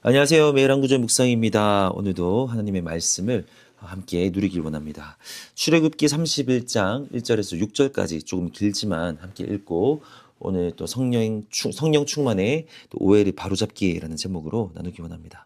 안녕하세요. 매일 한 구절 묵상입니다. 오늘도 하나님의 말씀을 함께 누리길 원합니다. 출애굽기 31장 1절에서 6절까지 조금 길지만 함께 읽고 오늘 또 성령 충만의 또 오해를 바로잡기라는 제목으로 나누기 원합니다.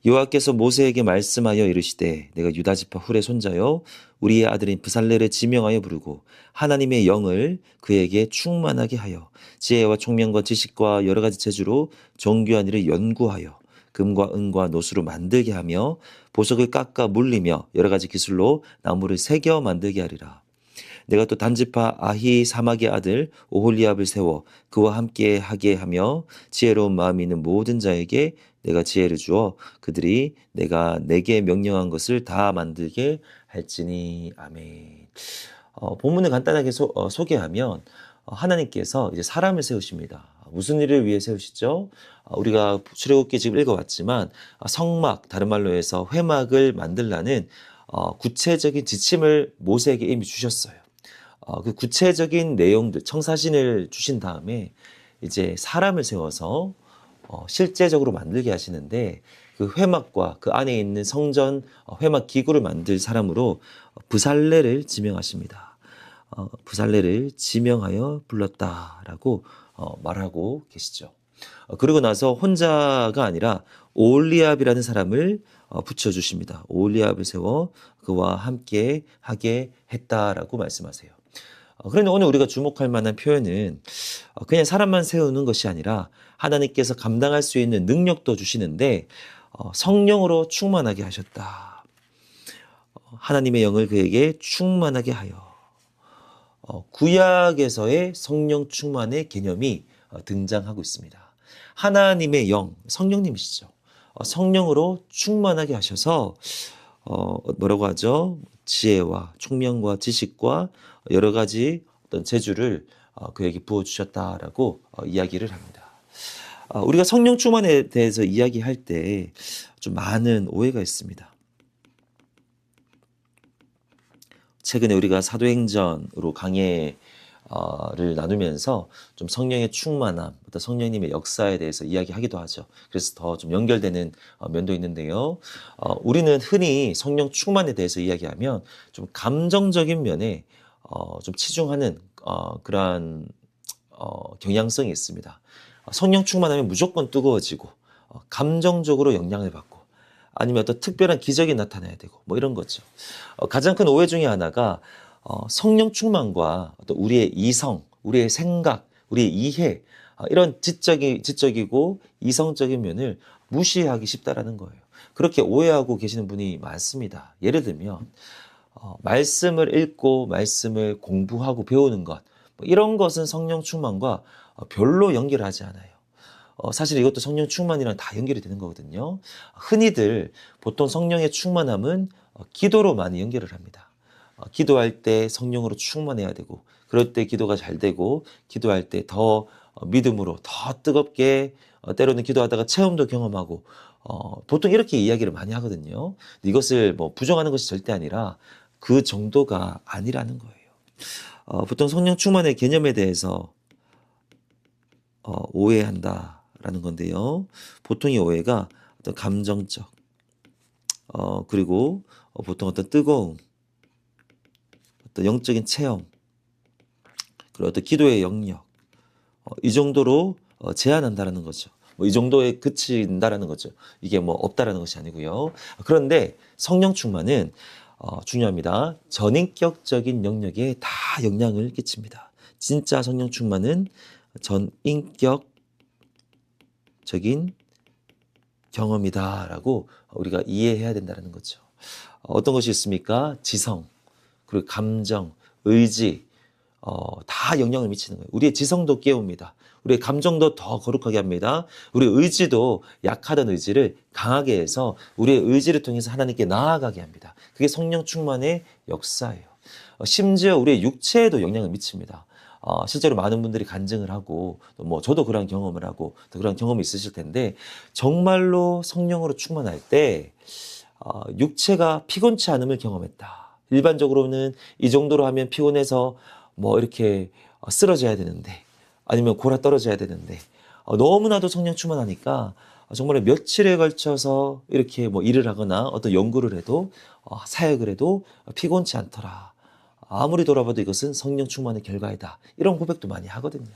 여호와께서 모세에게 말씀하여 이르시되 내가 유다 지파 훌의 손자요 우리의 아들인 브살레를 지명하여 부르고 하나님의 영을 그에게 충만하게 하여 지혜와 총명과 지식과 여러 가지 재주로 정교한 일을 연구하여 금과 은과 노수로 만들게 하며 보석을 깎아 물리며 여러 가지 기술로 나무를 새겨 만들게 하리라. 내가 또 단지파 아히 사막의 아들 오홀리압을 세워 그와 함께 하게 하며 지혜로운 마음이 있는 모든 자에게 내가 지혜를 주어 그들이 내가 내게 명령한 것을 다 만들게 할지니. 아멘. 본문을 간단하게 소개하면 하나님께서 이제 사람을 세우십니다. 무슨 일을 위해 세우시죠? 우리가 출애굽기 지금 읽어왔지만 성막, 다른 말로 해서 회막을 만들라는 구체적인 지침을 모세에게 이미 주셨어요. 그 구체적인 내용들, 청사진을 주신 다음에 이제 사람을 세워서 실제적으로 만들게 하시는데 그 회막과 그 안에 있는 성전 회막 기구를 만들 사람으로 브살레를 지명하십니다. 브살레를 지명하여 불렀다라고 말하고 계시죠. 그리고 나서 혼자가 아니라 오홀리압이라는 사람을 붙여주십니다. 오홀리압을 세워 그와 함께 하게 했다라고 말씀하세요. 그런데 오늘 우리가 주목할 만한 표현은 그냥 사람만 세우는 것이 아니라 하나님께서 감당할 수 있는 능력도 주시는데 성령으로 충만하게 하셨다. 하나님의 영을 그에게 충만하게 하여. 구약에서의 성령 충만의 개념이 등장하고 있습니다. 하나님의 영, 성령님이시죠. 성령으로 충만하게 하셔서 뭐라고 하죠? 지혜와 총명과 지식과 여러 가지 어떤 재주를 그에게 부어주셨다라고 이야기를 합니다. 우리가 성령 충만에 대해서 이야기할 때 좀 많은 오해가 있습니다. 최근에 우리가 사도행전으로 강해를 나누면서 좀 성령의 충만함, 어떤 성령님의 역사에 대해서 이야기하기도 하죠. 그래서 더 좀 연결되는 면도 있는데요. 우리는 흔히 성령 충만에 대해서 이야기하면 좀 감정적인 면에 좀 치중하는 그러한 경향성이 있습니다. 성령 충만하면 무조건 뜨거워지고 감정적으로 영향을 받고 아니면 어떤 특별한 기적이 나타나야 되고 뭐 이런 거죠. 가장 큰 오해 중에 하나가 성령 충만과 어떤 우리의 이성, 우리의 생각, 우리의 이해 이런 지적이고 이성적인 면을 무시하기 쉽다라는 거예요. 그렇게 오해하고 계시는 분이 많습니다. 예를 들면 말씀을 읽고 말씀을 공부하고 배우는 것 이런 것은 성령 충만과 별로 연결하지 않아요. 사실 이것도 성령 충만이랑 다 연결이 되는 거거든요. 흔히들 보통 성령의 충만함은 기도로 많이 연결을 합니다. 기도할 때 성령으로 충만해야 되고 그럴 때 기도가 잘 되고 기도할 때 더 믿음으로 더 뜨겁게 때로는 기도하다가 체험도 경험하고 보통 이렇게 이야기를 많이 하거든요. 이것을 뭐 부정하는 것이 절대 아니라 그 정도가 아니라는 거예요. 보통 성령 충만의 개념에 대해서 오해한다라는 건데요. 보통의 오해가 어떤 감정적, 그리고 보통 어떤 뜨거움, 어떤 영적인 체험, 그리고 어떤 기도의 영역, 이 정도로 제한한다라는 거죠. 뭐 이 정도에 그친다라는 거죠. 이게 뭐 없다라는 것이 아니고요. 그런데 성령 충만은 중요합니다. 전인격적인 영역에 다 영향을 끼칩니다. 진짜 성령 충만은 전인격적인 경험이다라고 우리가 이해해야 된다는 거죠. 어떤 것이 있습니까? 지성, 그리고 감정, 의지, 다 영향을 미치는 거예요. 우리의 지성도 깨웁니다. 우리의 감정도 더 거룩하게 합니다. 우리의 의지도 약하던 의지를 강하게 해서 우리의 의지를 통해서 하나님께 나아가게 합니다. 그게 성령 충만의 역사예요. 심지어 우리의 육체에도 영향을 미칩니다. 실제로 많은 분들이 간증을 하고 뭐 저도 그런 경험을 하고 또 그런 경험이 있으실 텐데 정말로 성령으로 충만할 때 육체가 피곤치 않음을 경험했다. 일반적으로는 이 정도로 하면 피곤해서 뭐 이렇게 쓰러져야 되는데 아니면 골아 떨어져야 되는데 너무나도 성령 충만하니까 정말 며칠에 걸쳐서 이렇게 뭐 일을 하거나 어떤 연구를 해도 사역을 해도 피곤치 않더라. 아무리 돌아봐도 이것은 성령 충만의 결과이다. 이런 고백도 많이 하거든요.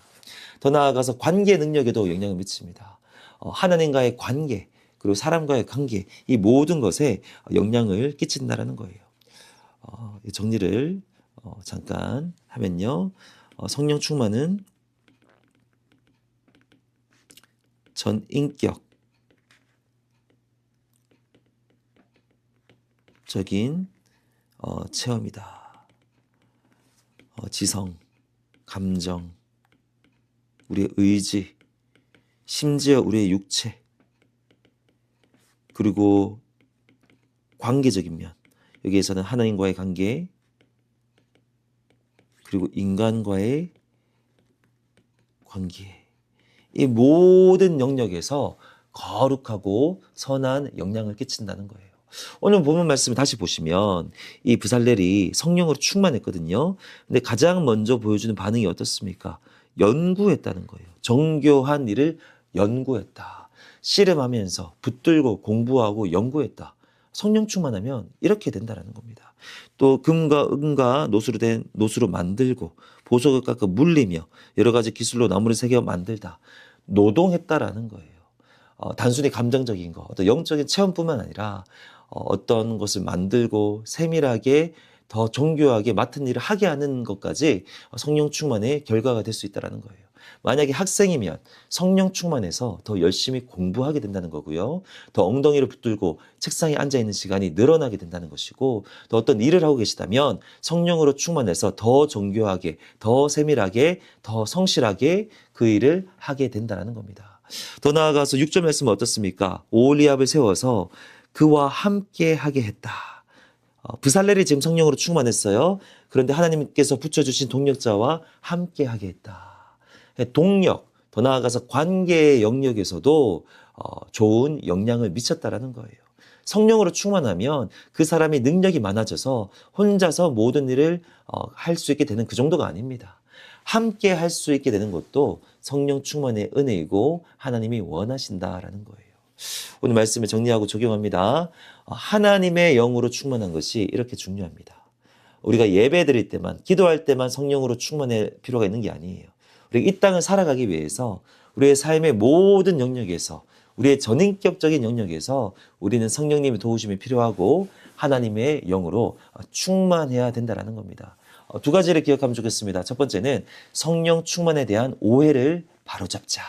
더 나아가서 관계 능력에도 영향을 미칩니다. 하나님과의 관계, 그리고 사람과의 관계, 이 모든 것에 영향을 끼친다라는 거예요. 이 정리를 잠깐 하면요. 성령 충만은 전인격적인 체험이다. 지성, 감정, 우리의 의지, 심지어 우리의 육체, 그리고 관계적인 면, 여기에서는 하나님과의 관계, 그리고 인간과의 관계, 이 모든 영역에서 거룩하고 선한 영향을 끼친다는 거예요. 오늘 본문 말씀을 다시 보시면 이 부살렐이 성령으로 충만했거든요. 근데 가장 먼저 보여주는 반응이 어떻습니까? 연구했다는 거예요. 정교한 일을 연구했다. 씨름하면서 붙들고 공부하고 연구했다. 성령 충만하면 이렇게 된다는 겁니다. 또 금과 은과 노수로 만들고 보석을 깎아 물리며 여러 가지 기술로 나무를 새겨 만들다. 노동했다라는 거예요. 단순히 감정적인 거, 어떤 영적인 체험뿐만 아니라 어떤 것을 만들고 세밀하게 더 정교하게 맡은 일을 하게 하는 것까지 성령 충만의 결과가 될 수 있다는 거예요. 만약에 학생이면 성령 충만해서 더 열심히 공부하게 된다는 거고요. 더 엉덩이를 붙들고 책상에 앉아있는 시간이 늘어나게 된다는 것이고, 또 어떤 일을 하고 계시다면 성령으로 충만해서 더 정교하게, 더 세밀하게, 더 성실하게 그 일을 하게 된다는 겁니다. 더 나아가서 6절 말씀은 어떻습니까? 오홀리압을 세워서 그와 함께 하게 했다. 부살렐이 지금 성령으로 충만했어요. 그런데 하나님께서 붙여주신 동력자와 함께 하게 했다. 동력, 더 나아가서 관계의 영역에서도 좋은 영향을 미쳤다라는 거예요. 성령으로 충만하면 그 사람이 능력이 많아져서 혼자서 모든 일을 할 수 있게 되는 그 정도가 아닙니다. 함께 할 수 있게 되는 것도 성령 충만의 은혜이고 하나님이 원하신다라는 거예요. 오늘 말씀을 정리하고 적용합니다. 하나님의 영으로 충만한 것이 이렇게 중요합니다. 우리가 예배 드릴 때만, 기도할 때만 성령으로 충만할 필요가 있는 게 아니에요. 우리가 이 땅을 살아가기 위해서 우리의 삶의 모든 영역에서, 우리의 전인격적인 영역에서 우리는 성령님의 도우심이 필요하고 하나님의 영으로 충만해야 된다는 겁니다. 두 가지를 기억하면 좋겠습니다. 첫 번째는 성령 충만에 대한 오해를 바로잡자.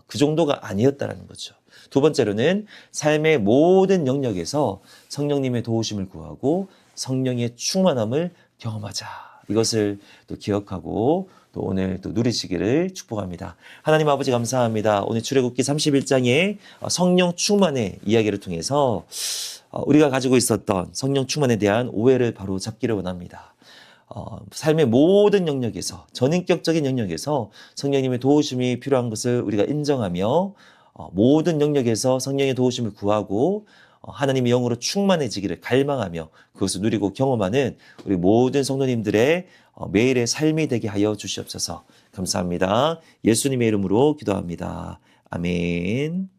그 정도가 아니었다는 거죠. 두 번째로는 삶의 모든 영역에서 성령님의 도우심을 구하고 성령의 충만함을 경험하자. 이것을 또 기억하고 또 오늘 또 누리시기를 축복합니다. 하나님 아버지 감사합니다. 오늘 출애굽기 31장의 성령 충만의 이야기를 통해서 우리가 가지고 있었던 성령 충만에 대한 오해를 바로 잡기를 원합니다. 삶의 모든 영역에서, 전인격적인 영역에서 성령님의 도우심이 필요한 것을 우리가 인정하며 모든 영역에서 성령의 도우심을 구하고 하나님의 영으로 충만해지기를 갈망하며 그것을 누리고 경험하는 우리 모든 성도님들의 매일의 삶이 되게 하여 주시옵소서. 감사합니다. 예수님의 이름으로 기도합니다. 아멘.